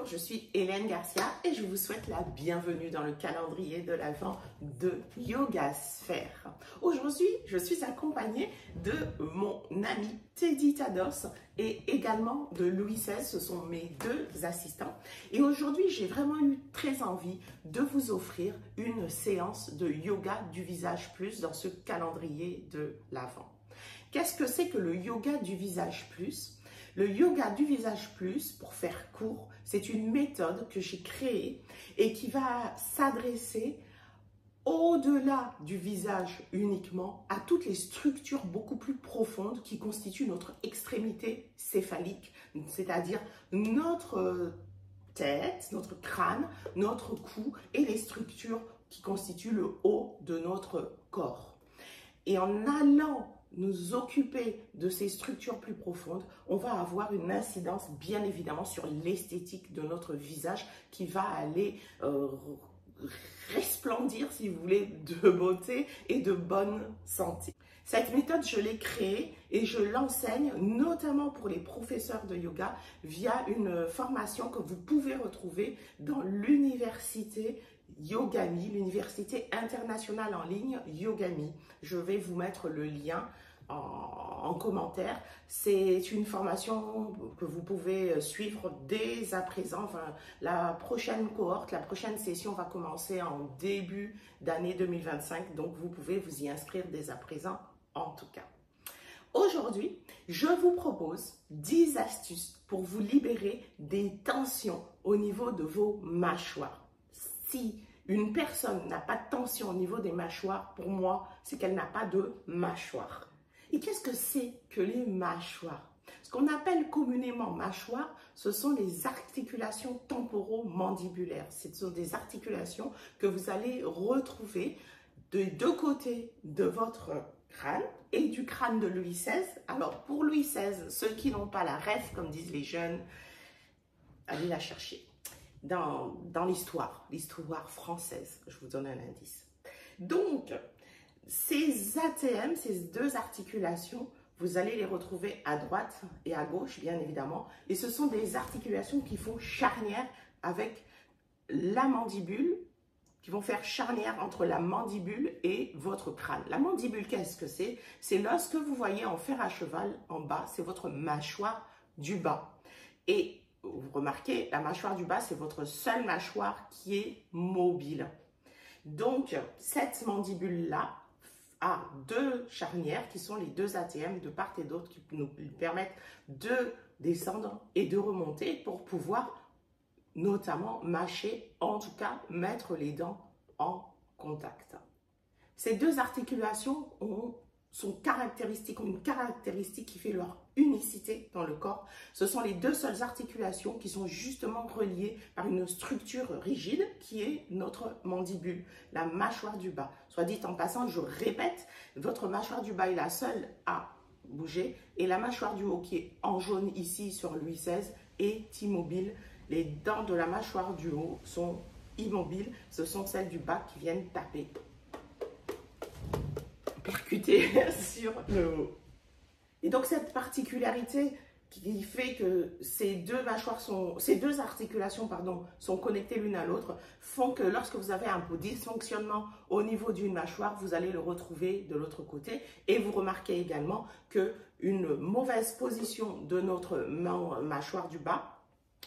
Bonjour, je suis Hélène Garcia et je vous souhaite la bienvenue dans le calendrier de l'Avent de Yogasphère. Aujourd'hui, je suis accompagnée de mon ami Teddy Tados et également de Louis XVI, ce sont mes deux assistants. Et aujourd'hui, j'ai vraiment eu très envie de vous offrir une séance de yoga du visage plus dans ce calendrier de l'Avent. Qu'est-ce que c'est que le yoga du visage plus ? Le yoga du visage plus, pour faire court, c'est une méthode que j'ai créée et qui va s'adresser au-delà du visage uniquement à toutes les structures beaucoup plus profondes qui constituent notre extrémité céphalique, c'est-à-dire notre tête, notre crâne, notre cou et les structures qui constituent le haut de notre corps. Et en allant nous occuper de ces structures plus profondes, on va avoir une incidence bien évidemment sur l'esthétique de notre visage qui va aller resplendir, si vous voulez, de beauté et de bonne santé. Cette méthode, je l'ai créée et je l'enseigne notamment pour les professeurs de yoga via une formation que vous pouvez retrouver dans l'université Yogami, l'université internationale en ligne Yogami. Je vais vous mettre le lien en commentaire. C'est une formation que vous pouvez suivre dès à présent. Enfin, la prochaine cohorte, la prochaine session va commencer en début d'année 2025. Donc, vous pouvez vous y inscrire dès à présent en tout cas. Aujourd'hui, je vous propose 10 astuces pour vous libérer des tensions au niveau de vos mâchoires. Si une personne n'a pas de tension au niveau des mâchoires, pour moi, c'est qu'elle n'a pas de mâchoire. Et qu'est-ce que c'est que les mâchoires? Ce qu'on appelle communément mâchoire, ce sont les articulations temporomandibulaires. Ce sont des articulations que vous allez retrouver des deux côtés de votre crâne et du crâne de Louis XVI. Alors pour Louis XVI, ceux qui n'ont pas la ref, comme disent les jeunes, allez la chercher. Dans l'histoire française, je vous donne un indice. Donc, ces ATM, ces deux articulations, vous allez les retrouver à droite et à gauche, bien évidemment. Et ce sont des articulations qui font charnière avec la mandibule, qui vont faire charnière entre la mandibule et votre crâne. La mandibule, qu'est-ce que c'est? C'est l'os que vous voyez en fer à cheval en bas, c'est votre mâchoire du bas. Et vous remarquez, la mâchoire du bas, c'est votre seule mâchoire qui est mobile. Donc, cette mandibule-là a deux charnières qui sont les deux ATM de part et d'autre qui nous permettent de descendre et de remonter pour pouvoir notamment mâcher, en tout cas mettre les dents en contact. Ces deux articulations sont caractéristiques, ont une caractéristique qui fait leur unicité dans le corps. Ce sont les deux seules articulations qui sont justement reliées par une structure rigide qui est notre mandibule, la mâchoire du bas. Soit dit en passant, je répète, votre mâchoire du bas est la seule à bouger et la mâchoire du haut qui est en jaune ici sur Louis XVI est immobile. Les dents de la mâchoire du haut sont immobiles, ce sont celles du bas qui viennent taper, percuter sur le haut. Et donc cette particularité qui fait que ces deux articulations sont connectées l'une à l'autre font que lorsque vous avez un dysfonctionnement au niveau d'une mâchoire, vous allez le retrouver de l'autre côté. Et vous remarquez également qu'une mauvaise position de notre mâchoire du bas,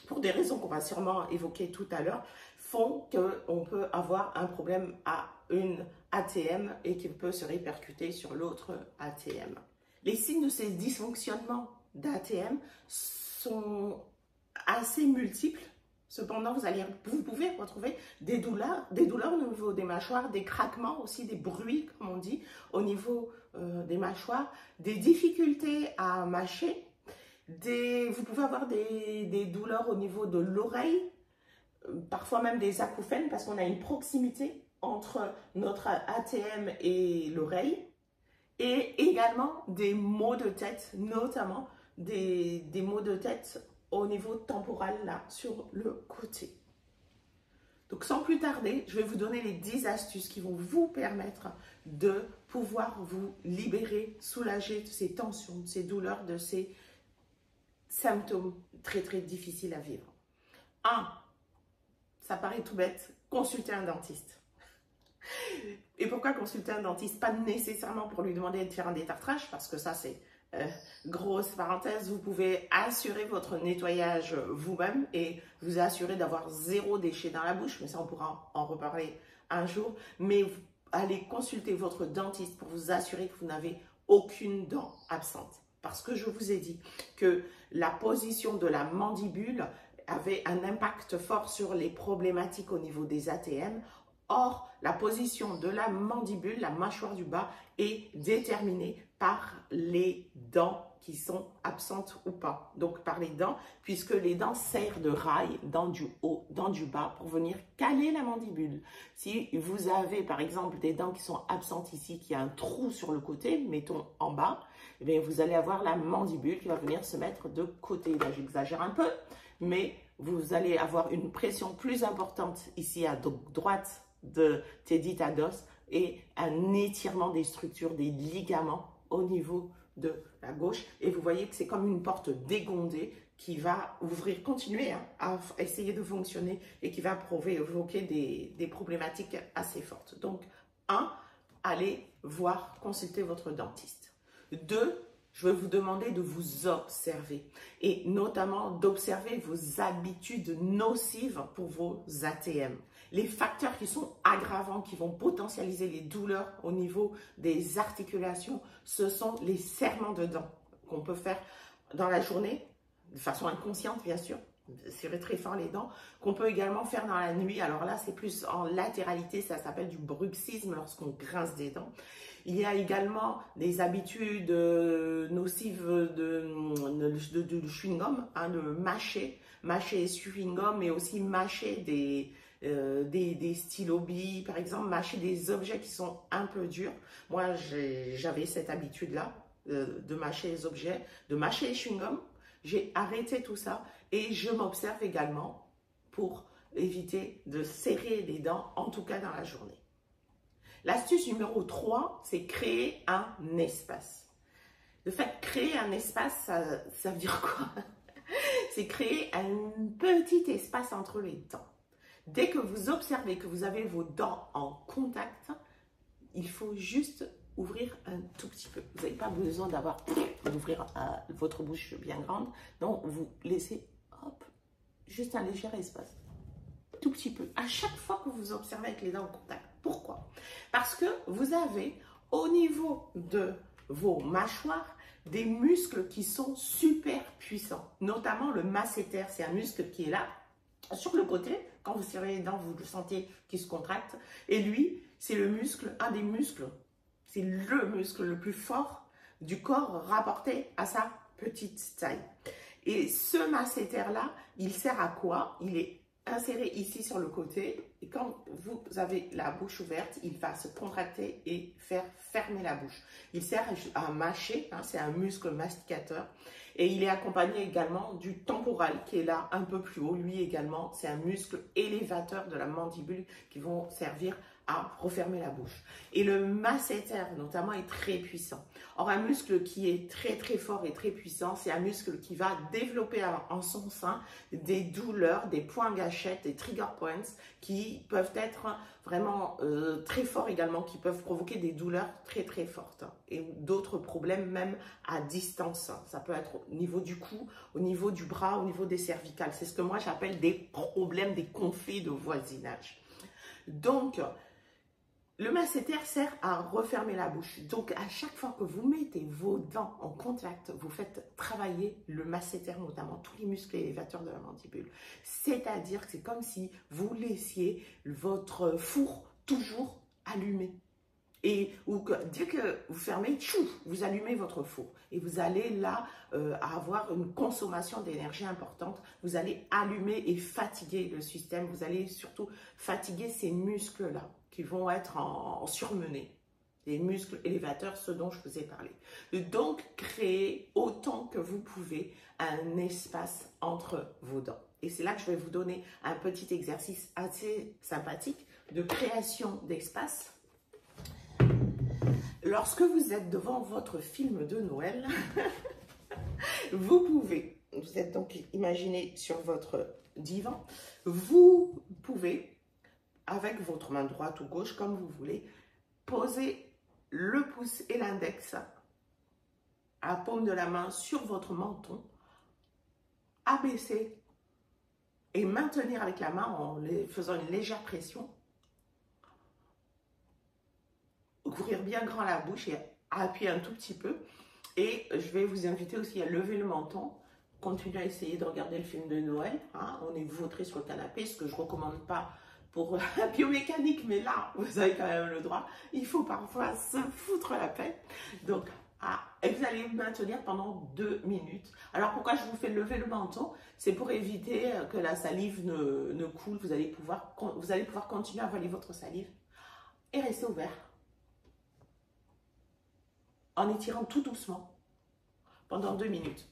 pour des raisons qu'on va sûrement évoquer tout à l'heure, font qu'on peut avoir un problème à une ATM et qui peut se répercuter sur l'autre ATM. Les signes de ces dysfonctionnements d'ATM sont assez multiples. Cependant, vous pouvez retrouver des douleurs au niveau des mâchoires, des craquements aussi, des bruits, comme on dit, au niveau des mâchoires, des difficultés à mâcher. Vous pouvez avoir des douleurs au niveau de l'oreille, parfois même des acouphènes parce qu'on a une proximité entre notre ATM et l'oreille. Et également des maux de tête, notamment des maux de tête au niveau temporal, là, sur le côté. Donc, sans plus tarder, je vais vous donner les 10 astuces qui vont vous permettre de pouvoir vous libérer, soulager de ces tensions, de ces douleurs, de ces symptômes très, très difficiles à vivre. Un, ça paraît tout bête, consultez un dentiste. Et pourquoi consulter un dentiste? Pas nécessairement pour lui demander de faire un détartrage, parce que ça c'est grosse parenthèse, vous pouvez assurer votre nettoyage vous-même et vous assurer d'avoir 0 déchet dans la bouche, mais ça on pourra en reparler un jour. Mais allez consulter votre dentiste pour vous assurer que vous n'avez aucune dent absente. Parce que je vous ai dit que la position de la mandibule avait un impact fort sur les problématiques au niveau des ATM. Or, la position de la mandibule, la mâchoire du bas, est déterminée par les dents qui sont absentes ou pas. Donc, par les dents, puisque les dents servent de rail, dents du haut, dents du bas, pour venir caler la mandibule. Si vous avez, par exemple, des dents qui sont absentes ici, qui a un trou sur le côté, mettons en bas, eh bien, vous allez avoir la mandibule qui va venir se mettre de côté. Là, j'exagère un peu, mais vous allez avoir une pression plus importante ici à droite de tes ditados et un étirement des structures, des ligaments au niveau de la gauche. Et vous voyez que c'est comme une porte dégondée qui va ouvrir, continuer à essayer de fonctionner et qui va provoquer des problématiques assez fortes. Donc, 1, allez voir, consulter votre dentiste. 2, je vais vous demander de vous observer et notamment d'observer vos habitudes nocives pour vos ATM. Les facteurs qui sont aggravants, qui vont potentialiser les douleurs au niveau des articulations, ce sont les serrements de dents qu'on peut faire dans la journée, de façon inconsciente bien sûr, serrer très fort les dents, qu'on peut également faire dans la nuit. Alors là, c'est plus en latéralité, ça s'appelle du bruxisme lorsqu'on grince des dents. Il y a également des habitudes nocives de chewing-gum, de mâcher chewing-gum, mais aussi mâcher des stylos-billes, par exemple, mâcher des objets qui sont un peu durs. Moi, j'avais cette habitude-là de mâcher les objets, de mâcher les chewing-gums. J'ai arrêté tout ça et je m'observe également pour éviter de serrer les dents, en tout cas dans la journée. L'astuce numéro 3, c'est créer un espace. Le fait de créer un espace, ça veut dire quoi? C'est créer un petit espace entre les dents. Dès que vous observez que vous avez vos dents en contact, il faut juste ouvrir un tout petit peu. Vous n'avez pas besoin d'ouvrir votre bouche bien grande. Donc, vous laissez, hop, juste un léger espace. Tout petit peu. À chaque fois que vous observez avec les dents en contact. Pourquoi? Parce que vous avez au niveau de vos mâchoires des muscles qui sont super puissants. Notamment le masséter, c'est un muscle qui est là, sur le côté. Quand vous serrez les dents, vous le sentez qui se contracte. Et lui, c'est le muscle, un des muscles, c'est le muscle le plus fort du corps rapporté à sa petite taille. Et ce masséter-là, il sert à quoi? Il est inséré ici sur le côté. Et quand vous avez la bouche ouverte, il va se contracter et faire fermer la bouche. Il sert à mâcher, c'est un muscle masticateur. Et il est accompagné également du temporal qui est là un peu plus haut. Lui également, c'est un muscle élévateur de la mandibule qui vont servir à refermer la bouche. Et le masséter notamment est très puissant. Or, un muscle qui est très très fort et très puissant, c'est un muscle qui va développer en son sein des douleurs, des points gâchettes, des trigger points qui peuvent être vraiment très forts également, qui peuvent provoquer des douleurs très très fortes et d'autres problèmes même à distance. Ça peut être au niveau du cou, au niveau du bras, au niveau des cervicales. C'est ce que moi j'appelle des problèmes, des conflits de voisinage. Donc, le masséter sert à refermer la bouche. Donc, à chaque fois que vous mettez vos dents en contact, vous faites travailler le masséter, notamment tous les muscles élévateurs de la mandibule. C'est-à-dire que c'est comme si vous laissiez votre four toujours allumé. Et dès que vous fermez, tchou, vous allumez votre four. Et vous allez là avoir une consommation d'énergie importante. Vous allez allumer et fatiguer le système. Vous allez surtout fatiguer ces muscles-là qui vont être en surmenés. Les muscles élévateurs, ceux dont je vous ai parlé. Donc, créez autant que vous pouvez un espace entre vos dents. Et c'est là que je vais vous donner un petit exercice assez sympathique de création d'espace. Lorsque vous êtes devant votre film de Noël, vous pouvez vous êtes donc, imaginez, sur votre divan. Vous pouvez, avec votre main droite ou gauche, comme vous voulez, poser le pouce et l'index à la paume de la main sur votre menton, abaisser et maintenir avec la main en faisant une légère pression. Ouvrir bien grand la bouche et appuyer un tout petit peu. Et je vais vous inviter aussi à lever le menton. Continuez à essayer de regarder le film de Noël. Hein. On est vautré sur le canapé, ce que je ne recommande pas pour la biomécanique, mais là, vous avez quand même le droit. Il faut parfois se foutre la paix. Donc, et vous allez maintenir pendant 2 minutes. Alors, pourquoi je vous fais lever le menton? C'est pour éviter que la salive ne coule. Vous allez pouvoir continuer à avaler votre salive et rester ouvert. En étirant tout doucement pendant 2 minutes.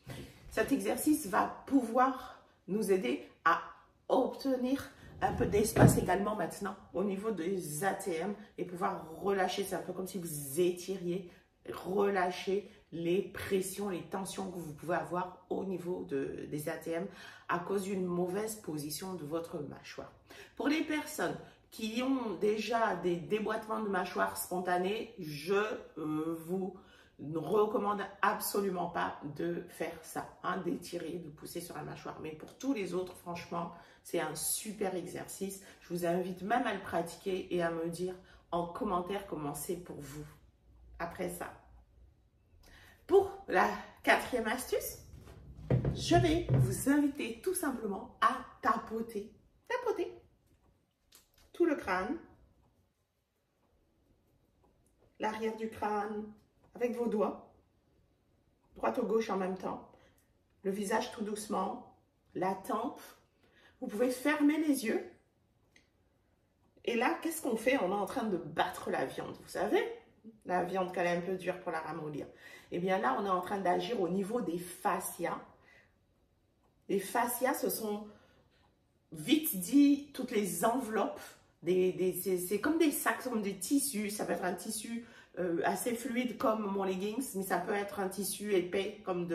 Cet exercice va pouvoir nous aider à obtenir un peu d'espace également maintenant au niveau des ATM et pouvoir relâcher. C'est un peu comme si vous étiriez, relâcher les pressions, les tensions que vous pouvez avoir au niveau des ATM à cause d'une mauvaise position de votre mâchoire. Pour les personnes qui ont déjà des déboîtements de mâchoire spontanés, je vous ne recommande absolument pas de faire ça, hein, d'étirer, de pousser sur la mâchoire. Mais pour tous les autres, franchement, c'est un super exercice. Je vous invite même à le pratiquer et à me dire en commentaire comment c'est pour vous après ça. Pour la 4e astuce, je vais vous inviter tout simplement à tapoter tout le crâne, l'arrière du crâne, avec vos doigts, droite ou gauche en même temps, le visage tout doucement, la tempe. Vous pouvez fermer les yeux. Et là, qu'est-ce qu'on fait? On est en train de battre la viande, vous savez? La viande qu'elle est un peu dure pour la ramollir. Et bien là, on est en train d'agir au niveau des fascias. Les fascias, ce sont, vite dit, toutes les enveloppes. C'est comme des sacs, comme des tissus. Ça peut être un tissu assez fluide comme mon leggings, mais ça peut être un tissu épais comme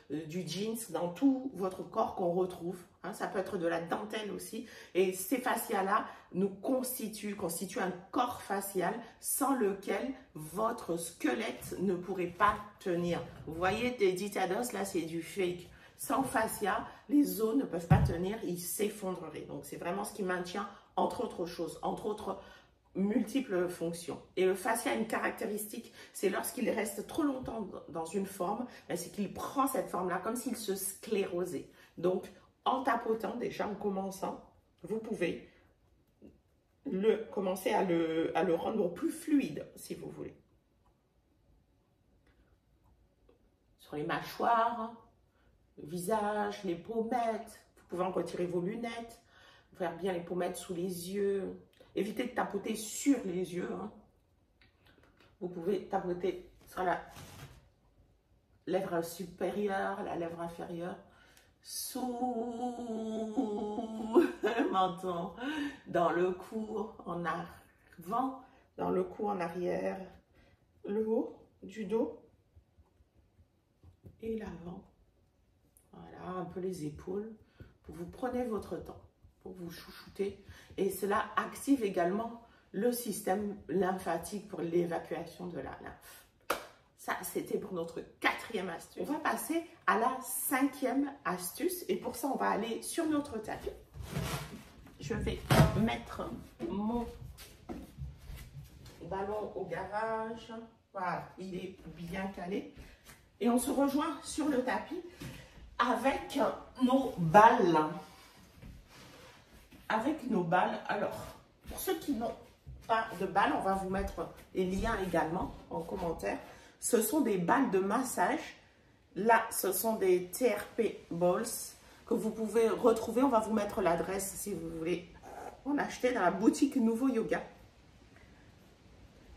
du jeans dans tout votre corps qu'on retrouve. Hein, ça peut être de la dentelle aussi. Et ces fascias-là nous constituent un corps facial sans lequel votre squelette ne pourrait pas tenir. Vous voyez, des ditados, là, c'est du fake. Sans fascia, les os ne peuvent pas tenir, ils s'effondreraient. Donc, c'est vraiment ce qui maintient, entre autres choses, entre autres multiples fonctions. Et le fascia a une caractéristique, c'est lorsqu'il reste trop longtemps dans une forme, c'est qu'il prend cette forme-là comme s'il se sclérosait. Donc, en tapotant, déjà en commençant, vous pouvez commencer à le rendre plus fluide, si vous voulez. Sur les mâchoires, le visage, les pommettes, vous pouvez en retirer vos lunettes, faire bien les pommettes sous les yeux. Évitez de tapoter sur les yeux. Hein. Vous pouvez tapoter sur la lèvre supérieure, la lèvre inférieure, sous le menton, dans le cou en avant, dans le cou en arrière, le haut du dos et l'avant. Voilà, un peu les épaules. Vous prenez votre temps pour vous chouchouter. Et cela active également le système lymphatique pour l'évacuation de la lymphe. Ça, c'était pour notre 4e astuce. On va passer à la 5e astuce. Et pour ça, on va aller sur notre tapis. Je vais mettre mon ballon au garage. Voilà, il est bien calé. Et on se rejoint sur le tapis avec nos balles. Avec nos balles. Alors, pour ceux qui n'ont pas de balles, on va vous mettre les liens également en commentaire. Ce sont des balles de massage. Là, ce sont des TRP Balls que vous pouvez retrouver. On va vous mettre l'adresse si vous voulez en acheter dans la boutique Nouveau Yoga.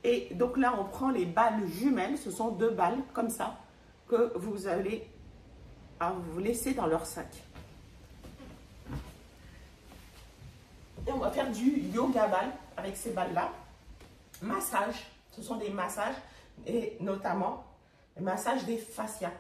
Et donc là, on prend les balles jumelles. Ce sont 2 balles comme ça que vous allez vous laisser dans leur sac. Et on va faire du yoga ball avec ces balles-là. Massage, ce sont des massages et notamment le massage des fascias.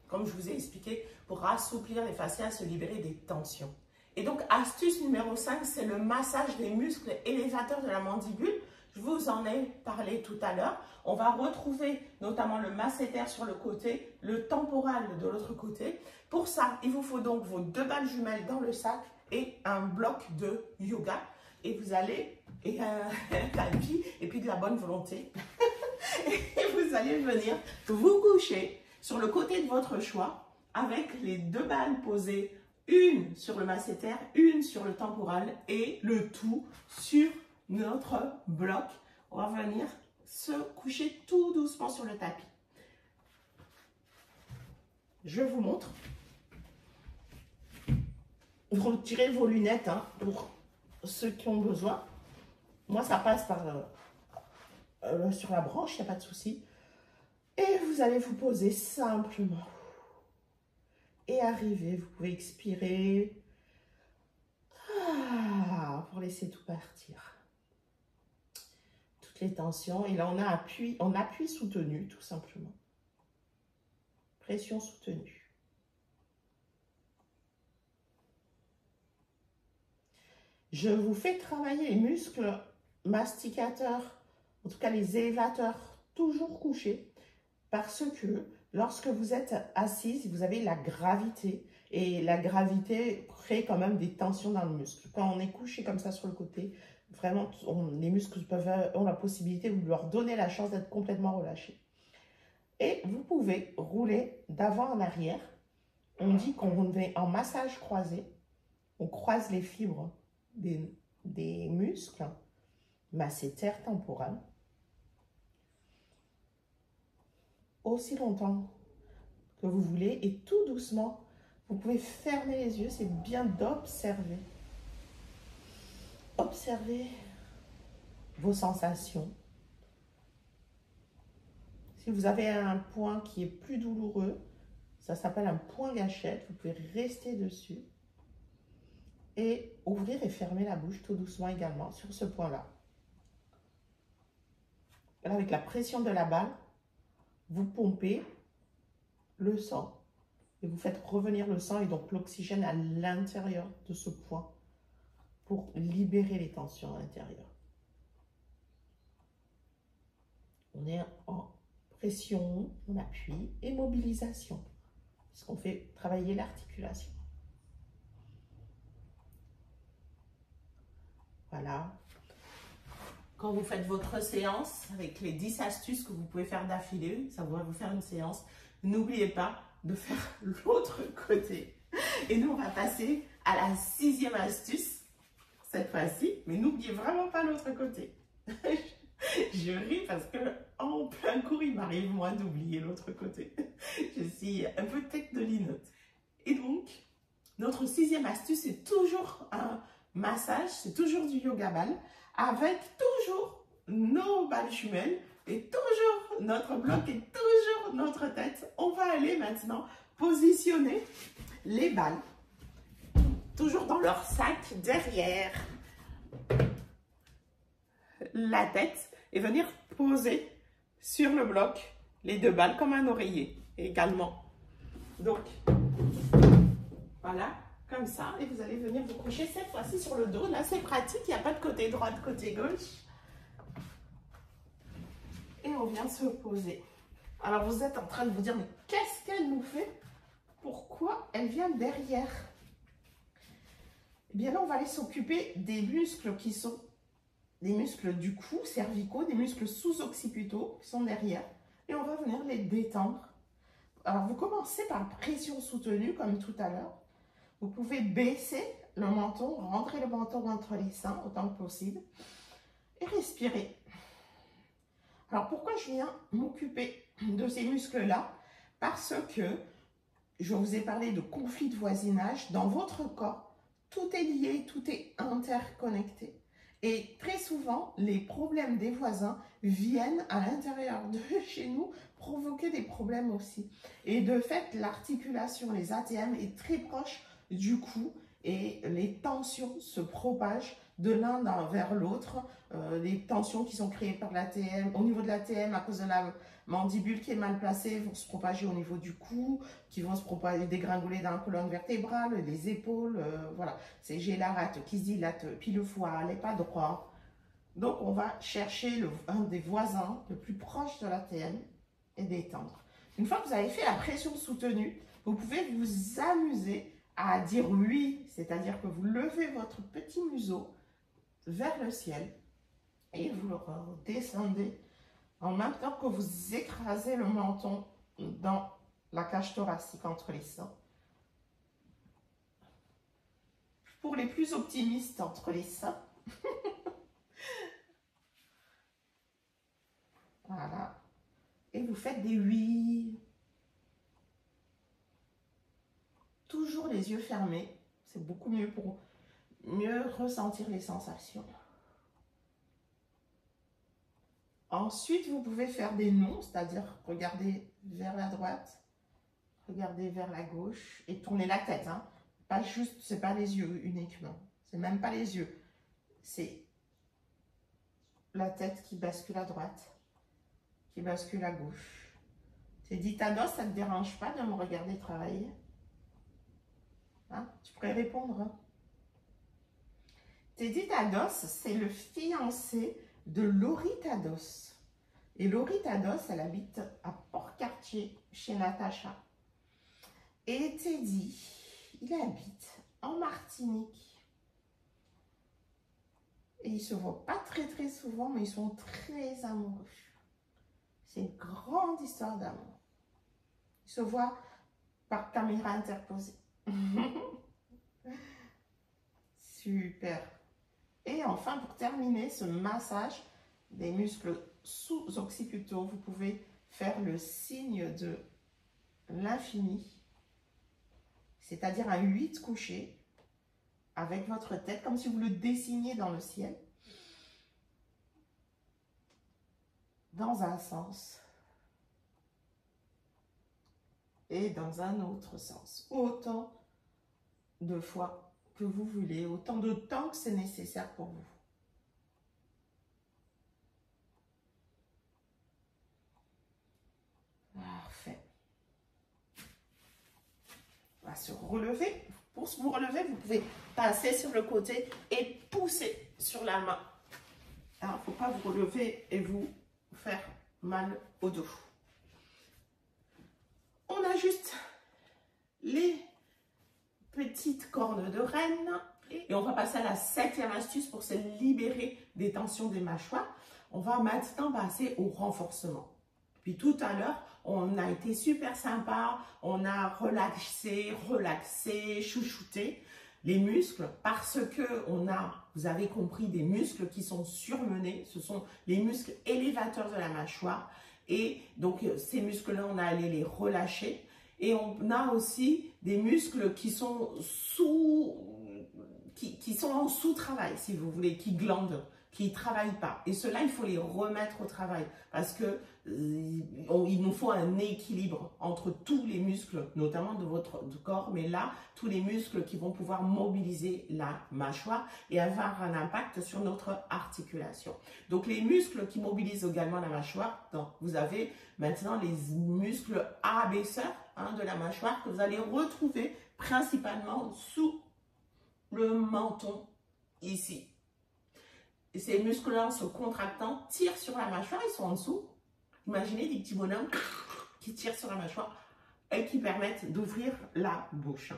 comme je vous ai expliqué, pour assouplir les fascias, se libérer des tensions. Et donc, astuce numéro 5, c'est le massage des muscles élévateurs de la mandibule. Je vous en ai parlé tout à l'heure. On va retrouver notamment le masséter sur le côté, le temporal de l'autre côté. Pour ça, il vous faut donc vos 2 balles jumelles dans le sac et un bloc de yoga. Et vous allez, et un tapis, et puis de la bonne volonté. Et vous allez venir vous coucher sur le côté de votre choix avec les 2 balles posées, une sur le masséter, une sur le temporal et le tout sur notre bloc. On va venir se coucher tout doucement sur le tapis. Je vous montre. Vous retirez vos lunettes hein, pour ceux qui ont besoin. Moi, ça passe par sur la branche, il n'y a pas de souci. Et vous allez vous poser simplement. Et arriver, vous pouvez expirer. Pour laisser tout partir. Toutes les tensions. Et là, on a appui soutenu, tout simplement. Pression soutenue. Je vous fais travailler les muscles masticateurs, en tout cas les élévateurs, toujours couchés, parce que lorsque vous êtes assise, vous avez la gravité, et la gravité crée quand même des tensions dans le muscle. Quand on est couché comme ça sur le côté, vraiment, les muscles ont la possibilité de leur donner la chance d'être complètement relâchés. Et vous pouvez rouler d'avant en arrière. On dit qu'on est en massage croisé. On croise les fibres des muscles, masséter, temporal. Aussi longtemps que vous voulez et tout doucement, vous pouvez fermer les yeux. C'est bien d'observer. Observez vos sensations. Si vous avez un point qui est plus douloureux, ça s'appelle un point gâchette. Vous pouvez rester dessus et ouvrir et fermer la bouche tout doucement également sur ce point-là. Là, avec la pression de la balle, vous pompez le sang et vous faites revenir le sang et donc l'oxygène à l'intérieur de ce point pour libérer les tensions à l'intérieur. On est en pression, on appuie et mobilisation, puisqu'on fait travailler l'articulation. Voilà. Quand vous faites votre séance, avec les 10 astuces que vous pouvez faire d'affilée, ça va vous faire une séance. N'oubliez pas de faire l'autre côté. Et nous, on va passer à la 6e astuce, cette fois-ci. Mais n'oubliez vraiment pas l'autre côté. Je ris parce que en plein cours, il m'arrive moi d'oublier l'autre côté. Je suis un peu tête de linotte. Et donc, notre 6e astuce, c'est toujours un massage, c'est toujours du yoga ball, avec toujours nos balles jumelles et toujours notre bloc et toujours notre tête. On va aller maintenant positionner les balles, toujours dans leur sac derrière la tête et venir poser sur le bloc les 2 balles comme un oreiller également. Donc, voilà, comme ça. Et vous allez venir vous coucher cette fois-ci sur le dos. Là, c'est pratique, il n'y a pas de côté droit, de côté gauche. Et on vient se poser. Alors, vous êtes en train de vous dire, mais qu'est-ce qu'elle nous fait? Pourquoi elle vient derrière? Eh bien là, on va aller s'occuper des muscles qui sont des muscles du cou, cervicaux, des muscles sous-occipitaux qui sont derrière. Et on va venir les détendre. Alors, vous commencez par pression soutenue, comme tout à l'heure. Vous pouvez baisser le menton, rentrer le menton entre les seins autant que possible. Et respirer. Alors, pourquoi je viens m'occuper de ces muscles-là? Parce que je vous ai parlé de conflits de voisinage. Dans votre corps, tout est lié, tout est interconnecté. Et très souvent, les problèmes des voisins viennent à l'intérieur de chez nous provoquer des problèmes aussi. Et de fait, l'articulation, les ATM, est très proche du cou et les tensions se propagent de l'un vers l'autre. Les tensions qui sont créées par l'ATM, au niveau de l'ATM à cause de la mandibule qui est mal placée, vont se propager au niveau du cou, qui vont se propager, dégringoler dans la colonne vertébrale, les épaules, voilà. J'ai la rate qui se dilate, puis le foie n'est pas droit. Donc, on va chercher un des voisins le plus proche de l'ATM et détendre. Une fois que vous avez fait la pression soutenue, vous pouvez vous amuser à dire oui, c'est-à-dire que vous levez votre petit museau vers le ciel et vous le redescendez en même temps que vous écrasez le menton dans la cage thoracique entre les seins. Pour les plus optimistes, entre les seins. Voilà. Et vous faites des oui. Toujours les yeux fermés. C'est beaucoup mieux pour mieux ressentir les sensations. Ensuite, vous pouvez faire des non, c'est-à-dire regarder vers la droite, regarder vers la gauche et tourner la tête. Hein. Pas juste, c'est pas les yeux uniquement. C'est même pas les yeux. C'est la tête qui bascule à droite, qui bascule à gauche. C'est dit, Thanos, ça ne te dérange pas de me regarder travailler? Hein? Tu pourrais répondre. Hein? Teddy Tados, c'est le fiancé de Laurie Tados. Et Laurie Tados, elle habite à Port-Cartier, chez Natacha. Et Teddy, il habite en Martinique. Et ils ne se voient pas très souvent, mais ils sont très amoureux. C'est une grande histoire d'amour. Ils se voient par caméra interposée. Super. Et enfin, pour terminer ce massage des muscles sous-occipitaux, vous pouvez faire le signe de l'infini, c'est-à-dire un 8 couché avec votre tête, comme si vous le dessiniez dans le ciel, dans un sens et dans un autre sens. Autant de fois que vous voulez, autant de temps que c'est nécessaire pour vous. Parfait. On va se relever. Pour vous relever, vous pouvez passer sur le côté et pousser sur la main. Il ne faut pas vous relever et vous faire mal au dos. On ajuste les petites cornes de reine et on va passer à la 7e astuce pour se libérer des tensions des mâchoires. On va maintenant passer au renforcement. Puis tout à l'heure, on a été super sympa, on a relaxé, chouchouté les muscles parce que vous avez compris, des muscles qui sont surmenés. Ce sont les muscles élévateurs de la mâchoire. Et donc, ces muscles-là, on a allé les relâcher. Et on a aussi des muscles qui sont en sous-travail, si vous voulez, qui glandent, qui ne travaillent pas. Et ceux-là, il faut les remettre au travail parce que il nous faut un équilibre entre tous les muscles, notamment de votre corps, mais là, tous les muscles qui vont pouvoir mobiliser la mâchoire et avoir un impact sur notre articulation. Donc, les muscles qui mobilisent également la mâchoire, vous avez maintenant les muscles abaisseurs de la mâchoire que vous allez retrouver principalement sous le menton, ici. Et ces muscles-là, en se contractant, tirent sur la mâchoire, ils sont en dessous. Imaginez des petits bonhommes qui tirent sur la mâchoire et qui permettent d'ouvrir la bouche.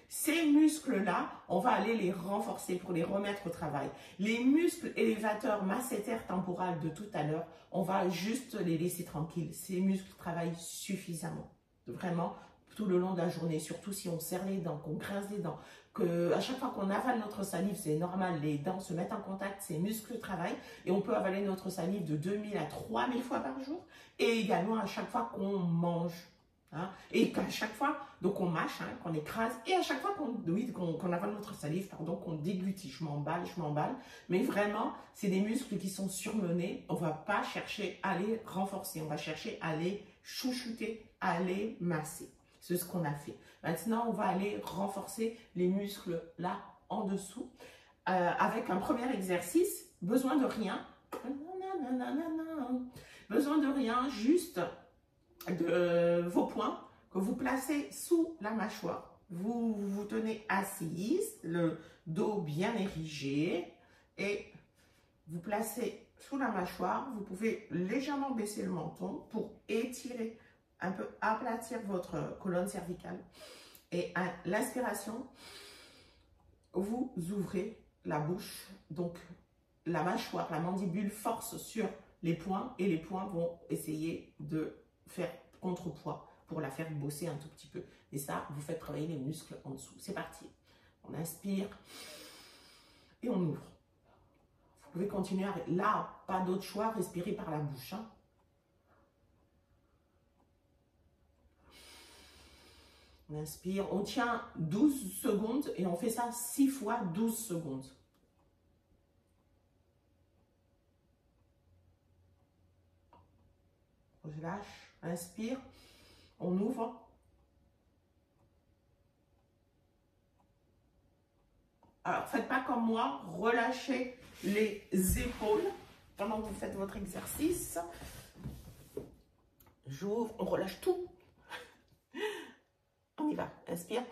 Ces muscles-là, on va aller les renforcer pour les remettre au travail. Les muscles élévateurs masséter temporal de tout à l'heure, on va juste les laisser tranquilles. Ces muscles travaillent suffisamment, vraiment, tout le long de la journée, surtout si on serre les dents, qu'on grince les dents, qu'à chaque fois qu'on avale notre salive, c'est normal, les dents se mettent en contact, ces muscles travaillent et on peut avaler notre salive de 2000 à 3000 fois par jour et également à chaque fois qu'on mange. Et qu'à chaque fois, donc on mâche, qu'on écrase, et à chaque fois qu'on avale notre salive, pardon, qu'on déglutit, je m'emballe, mais vraiment, c'est des muscles qui sont surmenés, on ne va pas chercher à les renforcer, on va chercher à les chouchouter, à les masser. C'est ce qu'on a fait. Maintenant, on va aller renforcer les muscles là en dessous avec un premier exercice. Besoin de rien. Besoin de rien, juste de vos poings que vous placez sous la mâchoire. Vous vous tenez assise, le dos bien érigé et vous placez sous la mâchoire. Vous pouvez légèrement baisser le menton pour étirer, un peu aplatir votre colonne cervicale. Et à l'inspiration, vous ouvrez la bouche, donc la mâchoire, la mandibule force sur les poings et les poings vont essayer de faire contrepoids pour la faire bosser un tout petit peu. Et ça, vous faites travailler les muscles en dessous. C'est parti. On inspire et on ouvre. Vous pouvez continuer. Là, pas d'autre choix, respirez par la bouche. Hein. On inspire, on tient 12 secondes et on fait ça 6 fois 12 secondes. On relâche, inspire, on ouvre. Alors, faites pas comme moi, relâchez les épaules pendant que vous faites votre exercice. J'ouvre, on relâche tout. On y va, inspire.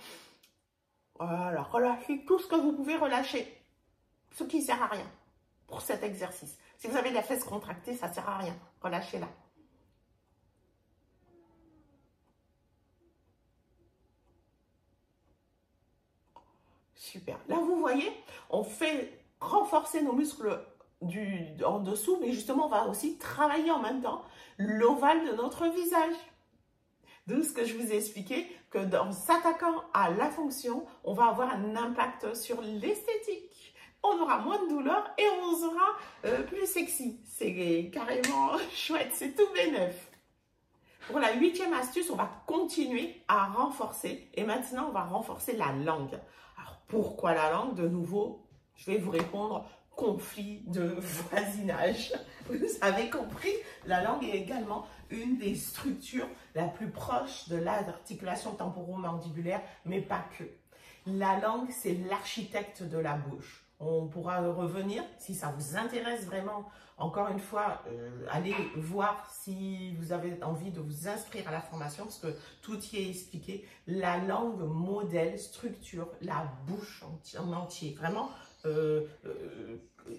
Voilà, relâchez tout ce que vous pouvez relâcher. Ce qui ne sert à rien pour cet exercice. Si vous avez la fesse contractée, ça ne sert à rien. Relâchez-la. Super. Là, vous voyez, on fait renforcer nos muscles en dessous, mais justement, on va aussi travailler en même temps l'ovale de notre visage. D'où ce que je vous ai expliqué, que dans s'attaquant à la fonction, on va avoir un impact sur l'esthétique. On aura moins de douleur et on sera plus sexy. C'est carrément chouette, c'est tout bénef. Pour la 8e astuce, on va continuer à renforcer. Et maintenant, on va renforcer la langue. Alors, pourquoi la langue? De nouveau, je vais vous répondre, conflit de voisinage. Vous avez compris, la langue est également une des structures la plus proche de l'articulation temporomandibulaire, mais pas que. La langue, c'est l'architecte de la bouche. On pourra revenir, si ça vous intéresse vraiment, encore une fois, allez voir si vous avez envie de vous inscrire à la formation, parce que tout y est expliqué. La langue modèle, structure, la bouche en entier, vraiment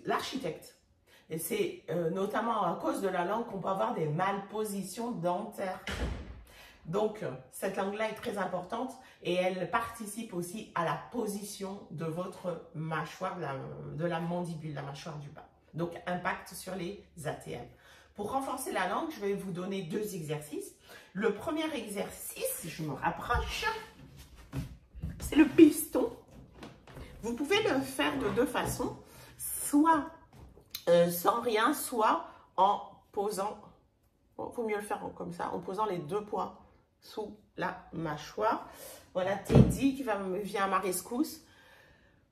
l'architecte. Et c'est notamment à cause de la langue qu'on peut avoir des malpositions dentaires. Donc, cette langue-là est très importante et elle participe aussi à la position de votre mâchoire, de la mandibule, la mâchoire du bas. Donc, impact sur les ATM. Pour renforcer la langue, je vais vous donner 2 exercices. Le premier exercice, je me rapproche, c'est le piston. Vous pouvez le faire de 2 façons, soit sans rien, soit en posant, il faut mieux le faire comme ça, en posant les 2 poings sous la mâchoire. Voilà Teddy qui vient à ma rescousse.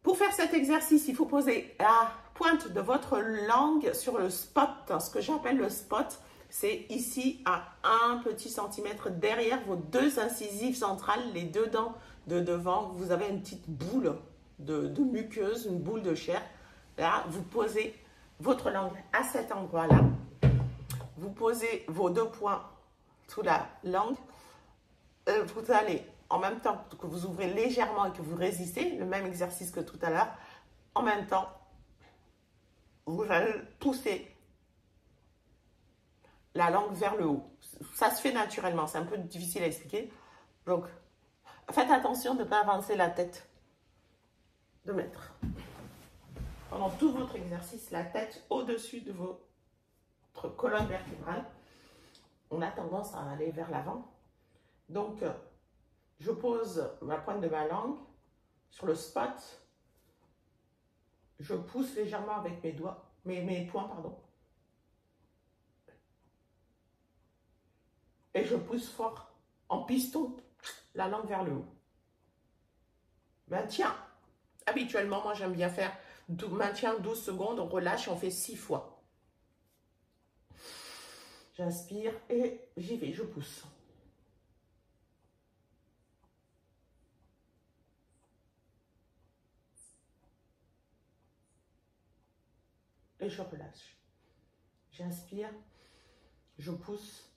Pour faire cet exercice, il faut poser la pointe de votre langue sur le spot. Ce que j'appelle le spot, c'est ici à 1 petit centimètre derrière vos 2 incisives centrales, les 2 dents de devant. Vous avez une petite boule de muqueuse, une boule de chair. Là, vous posez votre langue à cet endroit-là. Vous posez vos 2 poings sous la langue. Vous allez, en même temps que vous ouvrez légèrement et que vous résistez, le même exercice que tout à l'heure, en même temps, vous allez pousser la langue vers le haut. Ça se fait naturellement, c'est un peu difficile à expliquer. Donc, faites attention de ne pas avancer la tête de maître. Pendant tout votre exercice, la tête au-dessus de votre colonne vertébrale. On a tendance à aller vers l'avant. Donc, je pose la pointe de ma langue sur le spot. Je pousse légèrement avec mes doigts, mes poings, pardon. Et je pousse fort en piston la langue vers le haut. Maintien. Habituellement, moi, j'aime bien faire maintien 12 secondes, on relâche et on fait 6 fois. J'inspire et j'y vais, je pousse. et je relâche. J'inspire, je pousse.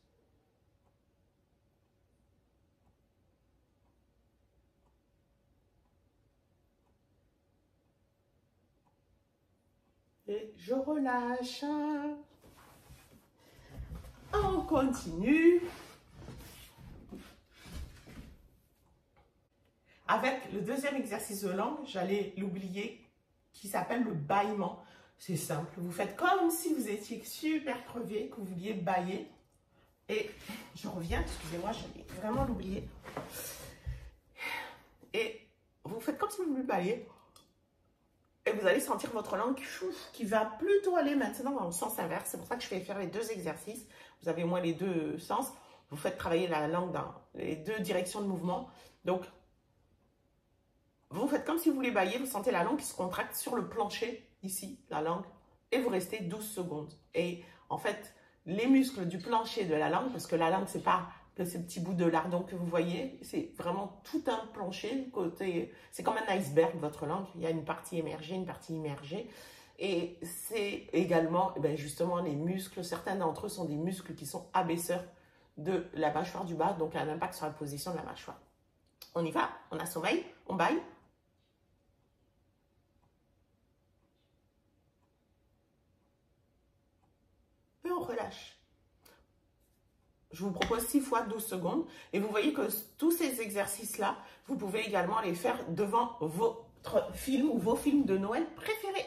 Et je relâche. On continue. Avec le deuxième exercice de langue, j'allais l'oublier, qui s'appelle le bâillement. C'est simple, vous faites comme si vous étiez super crevé, que vous vouliez bâiller. Et je reviens, excusez-moi, j'allais vraiment l'oublier. Et vous faites comme si vous vouliez bâiller. Et vous allez sentir votre langue qui va plutôt aller maintenant dans le sens inverse. C'est pour ça que je vais faire les deux exercices. Vous avez au moins les deux sens. Vous faites travailler la langue dans les deux directions de mouvement. Donc, vous faites comme si vous voulez bâiller. Vous sentez la langue qui se contracte sur le plancher, ici, la langue. Et vous restez 12 secondes. Et en fait, les muscles du plancher de la langue, parce que la langue, c'est pas que ces petits bouts de lardon que vous voyez, c'est vraiment tout un plancher. C'est comme un iceberg, votre langue. Il y a une partie émergée, une partie immergée. Et c'est également, justement, les muscles. Certains d'entre eux sont des muscles qui sont abaisseurs de la mâchoire du bas, donc un impact sur la position de la mâchoire. On y va, on assomme, on bâille. Et on relâche. Je vous propose 6 fois 12 secondes. Et vous voyez que tous ces exercices-là, vous pouvez également les faire devant votre film ou vos films de Noël préférés.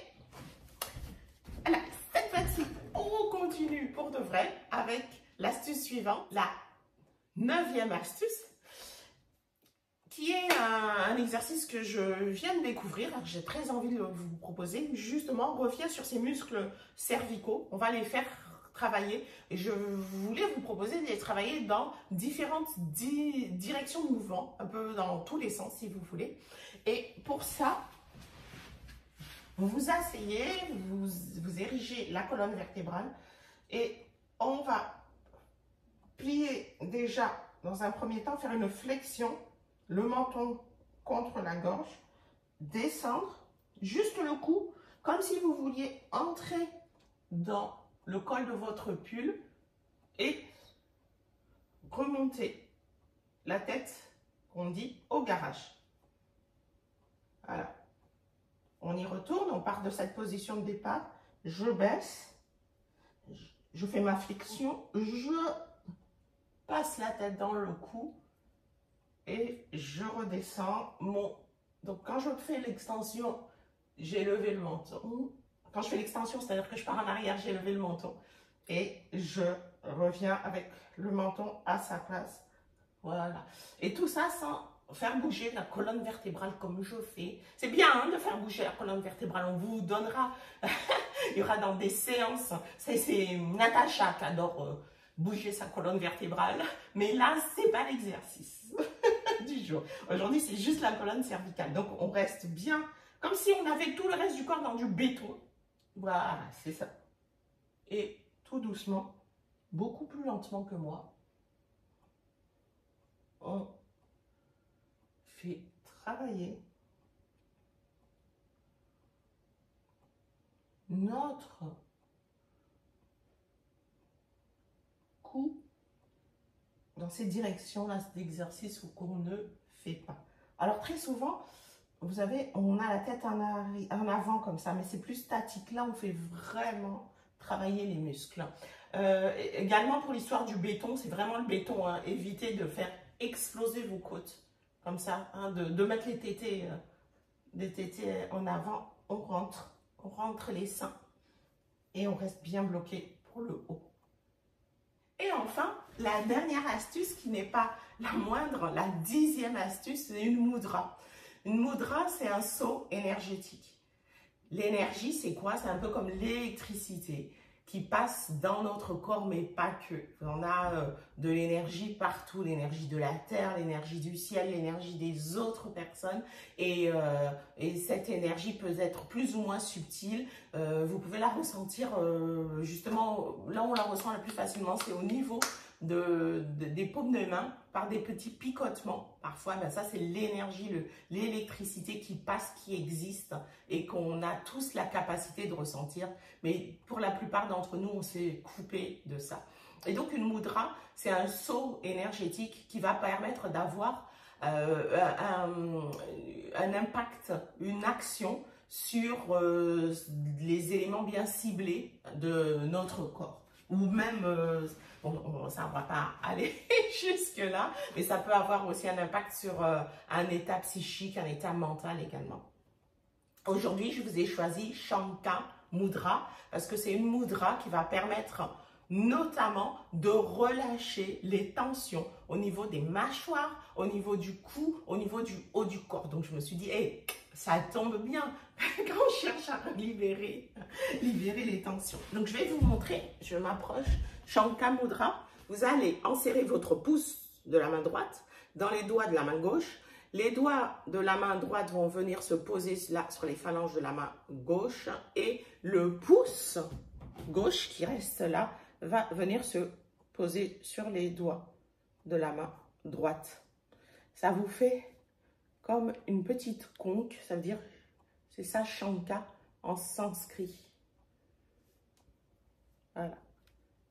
Voilà, cette fois-ci, on continue pour de vrai avec l'astuce suivante, la 9e astuce, qui est un exercice que je viens de découvrir. J'ai très envie de vous proposer. Justement, on revient sur ces muscles cervicaux. On va les faire travailler. Et je voulais vous proposer de les travailler dans différentes directions de mouvement, un peu dans tous les sens si vous voulez. Et pour ça, vous vous asseyez, vous érigez la colonne vertébrale et on va plier déjà, dans un premier temps, faire une flexion, le menton contre la gorge, descendre, juste le cou, comme si vous vouliez entrer dans le col de votre pull et remonter la tête, on dit, au garage. Voilà. On y retourne, on part de cette position de départ, je baisse, je fais ma flexion, je passe la tête dans le cou et je redescends Donc quand je fais l'extension, j'ai levé le menton. Quand je fais l'extension, c'est-à-dire que je pars en arrière, j'ai levé le menton. Et je reviens avec le menton à sa place. Voilà. Et tout ça sans faire bouger la colonne vertébrale comme je fais. C'est bien hein, de faire bouger la colonne vertébrale. On vous donnera, il y aura dans des séances. C'est Natacha qui adore bouger sa colonne vertébrale. Mais là, c'est pas l'exercice du jour. Aujourd'hui, c'est juste la colonne cervicale. Donc, on reste bien comme si on avait tout le reste du corps dans du béton. Voilà, c'est ça. Et tout doucement, beaucoup plus lentement que moi, on fait travailler notre cou dans ces directions-là d'exercice qu'on ne fait pas. Alors très souvent, vous savez, on a la tête en avant comme ça, mais c'est plus statique. Là, on fait vraiment travailler les muscles. Également pour l'histoire du béton, c'est vraiment le béton. Hein. Évitez de faire exploser vos côtes. Comme ça, hein, de mettre les tétés en avant. On rentre les seins et on reste bien bloqué pour le haut. Et enfin, la dernière astuce qui n'est pas la moindre, la 10e astuce, c'est une mudra. Une mudra, c'est un saut énergétique. L'énergie, c'est quoi? C'est un peu comme l'électricité qui passe dans notre corps, mais pas que. On a de l'énergie partout, l'énergie de la terre, l'énergie du ciel, l'énergie des autres personnes. Et cette énergie peut être plus ou moins subtile. Vous pouvez la ressentir, justement, là où on la ressent le plus facilement, c'est au niveau des paumes de main par des petits picotements. Parfois, ben ça c'est l'énergie, l'électricité qui passe, qui existe et qu'on a tous la capacité de ressentir. Mais pour la plupart d'entre nous, on s'est coupé de ça. Et donc une mudra, c'est un saut énergétique qui va permettre d'avoir un impact, une action sur les éléments bien ciblés de notre corps. Ou même, ça ne va pas aller jusque-là, mais ça peut avoir aussi un impact sur un état psychique, un état mental également. Aujourd'hui, je vous ai choisi Shanka Mudra parce que c'est une mudra qui va permettre notamment de relâcher les tensions au niveau des mâchoires, au niveau du cou, au niveau du haut du corps. Donc, je me suis dit, hey, ça tombe bien quand on cherche à libérer les tensions. Donc, je vais vous montrer, je m'approche, Shanka Mudra. Vous allez enserrer votre pouce de la main droite dans les doigts de la main gauche. Les doigts de la main droite vont venir se poser là sur les phalanges de la main gauche et le pouce gauche qui reste là va venir se poser sur les doigts de la main droite. Ça vous fait comme une petite conque, ça veut dire, c'est ça Shanka en sanskrit. Voilà,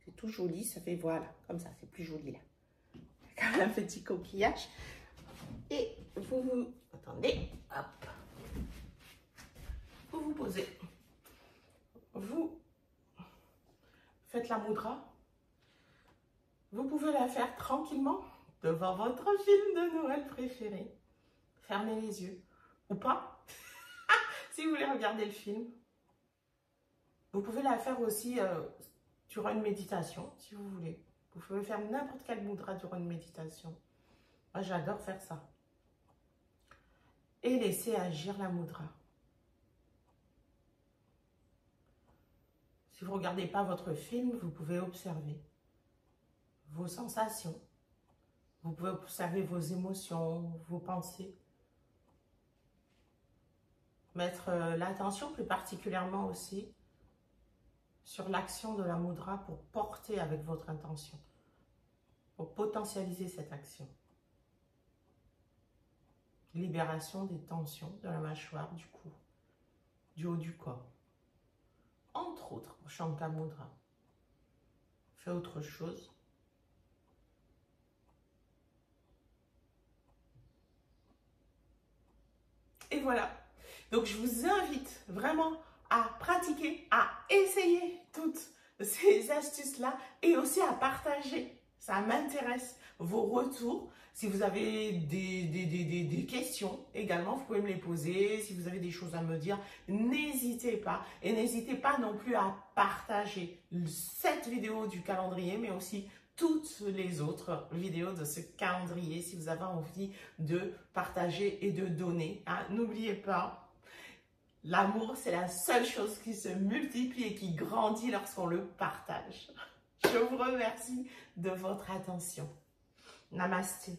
c'est tout joli, ça fait voilà, comme ça, c'est plus joli là. Comme un petit coquillage. Et vous, attendez, hop, vous posez, vous faites la mudra. Vous pouvez la faire tranquillement devant votre film de Noël préféré. Fermez les yeux ou pas, si vous voulez regarder le film. Vous pouvez la faire aussi durant une méditation, si vous voulez. Vous pouvez faire n'importe quelle mudra durant une méditation. Moi, j'adore faire ça. Et laisser agir la mudra. Si vous ne regardez pas votre film, vous pouvez observer vos sensations. Vous pouvez observer vos émotions, vos pensées. Mettre l'attention plus particulièrement aussi sur l'action de la mudra pour porter avec votre intention, pour potentialiser cette action. Libération des tensions de la mâchoire, du cou, du haut du corps. Entre autres, pour Shanka Mudra. Fais autre chose. Et voilà. Donc, je vous invite vraiment à pratiquer, à essayer toutes ces astuces-là et aussi à partager. Ça m'intéresse, vos retours. Si vous avez des questions également, vous pouvez me les poser. Si vous avez des choses à me dire, n'hésitez pas. Et n'hésitez pas non plus à partager cette vidéo du calendrier, mais aussi toutes les autres vidéos de ce calendrier si vous avez envie de partager et de donner. Hein. N'oubliez pas, l'amour, c'est la seule chose qui se multiplie et qui grandit lorsqu'on le partage. Je vous remercie de votre attention. Namasté.